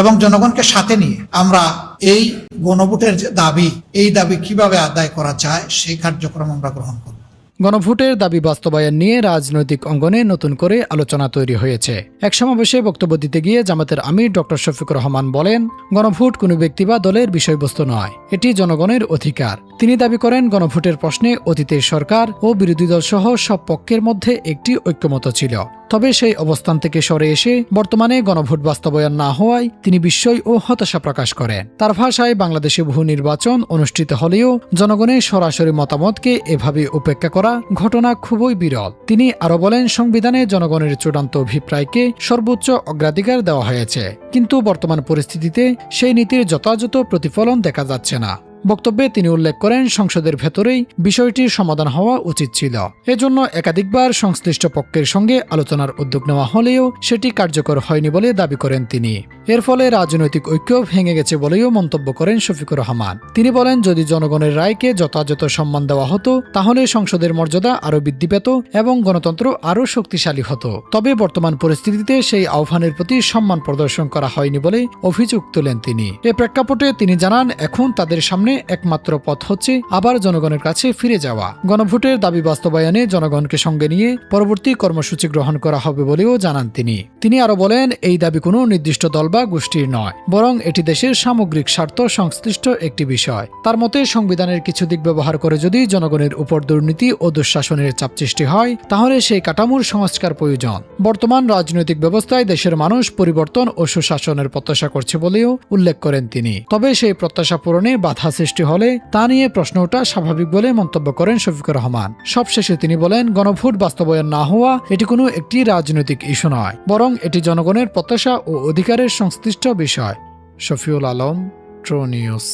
এবং জনগণকে সাথে নিয়ে আমরা এই গণভোটের যে দাবি, এই দাবি কিভাবে আদায় করা যায় সেই কার্যক্রম আমরা গ্রহণ করব। গণভোটের দাবি বাস্তবায়ন নিয়ে রাজনৈতিক অঙ্গনে নতুন করে আলোচনা তৈরি হয়েছে। এক সমাবেশে বক্তব্য দিতে গিয়ে জামাতের আমির ডক্টর শফিকুর রহমান বলেন, গণভোট কোনো ব্যক্তি বা দলের বিষয়বস্তু নয়, এটি জনগণের অধিকার। তিনি দাবি করেন, গণভোটের প্রশ্নে অতীতের সরকার ও বিরোধী দল সহ সব পক্ষের মধ্যে একটি ঐক্যমত ছিল। তবে সেই অবস্থান থেকে সরে এসে বর্তমানে গণভোট বাস্তবায়ন না হওয়ায় তিনি বিস্ময় ও হতাশা প্রকাশ করেন। তার ভাষায়, বাংলাদেশে বহু নির্বাচন অনুষ্ঠিত হলেও জনগণের সরাসরি মতামতকে এভাবে উপেক্ষা করা ঘটনা খুবই বিরল। তিনি আরও বলেন, সংবিধানে জনগণের চূড়ান্ত অভিপ্রায়কে সর্বোচ্চ অগ্রাধিকার দেওয়া হয়েছে, কিন্তু বর্তমান পরিস্থিতিতে সেই নীতির যথাযথ প্রতিফলন দেখা যাচ্ছে না। বক্তব্যে তিনি উল্লেখ করেন, সংসদের ভেতরেই বিষয়টির সমাধান হওয়া উচিত ছিল। এজন্য একাধিকবার সংশ্লিষ্ট পক্ষের সঙ্গে আলোচনার উদ্যোগ নেওয়া হলেও সেটি কার্যকর হয়নি বলে দাবি করেন তিনি। এর ফলে রাজনৈতিক ঐক্য ভেঙে গেছে বলেও মন্তব্য করেন শফিকুর রহমান। তিনি বলেন, যদি জনগণের রায়কে যথাযথ সম্মান দেওয়া হতো তাহলে সংসদের মর্যাদা আরও বৃদ্ধি পেত এবং গণতন্ত্র আরও শক্তিশালী হতো। তবে বর্তমান পরিস্থিতিতে সেই আহ্বানের প্রতি সম্মান প্রদর্শন করা হয়নি বলে অভিযোগ তোলেন তিনি। এ প্রেক্ষাপটে তিনি জানান, এখন তাদের সামনে একমাত্র পথ হচ্ছে আবার জনগণের কাছে ফিরে যাওয়া। গণভোটের দাবি বাস্তবায়নে জনগণকে সঙ্গে নিয়ে পরবর্তী কর্মসূচি গ্রহণ করা হবে বলেও জানান তিনি। তিনি আরো বলেন, এই দাবি কোনো নির্দিষ্ট দল বা গোষ্ঠীর নয়, বরং এটি দেশের সামগ্রিক স্বার্থ সংশ্লিষ্ট একটি বিষয়। তার মতে, সংবিধানের কিছু দিক ব্যবহার করে যদি জনগণের উপর দুর্নীতি ও দুঃশাসনের চাপ সৃষ্টি হয় তাহলে সেই কাঠামোর সংস্কার প্রয়োজন। বর্তমান রাজনৈতিক ব্যবস্থায় দেশের মানুষ পরিবর্তন ও সুশাসনের প্রত্যাশা করছে বলেও উল্লেখ করেন তিনি। তবে সেই প্রত্যাশা পূরণে বাধা সৃষ্টি হলে তা নিয়ে প্রশ্ন ওঠা স্বাভাবিক বলে মন্তব্য করেন শফিকুর রহমান। সবশেষে তিনি বলেন, গণভোট বাস্তবায়ন না হওয়া এটি কোনো একটি রাজনৈতিক ইস্যু নয়, বরং এটি জনগণের প্রত্যাশা ও অধিকারের সংশ্লিষ্ট বিষয়। Shafiul Alam, true news.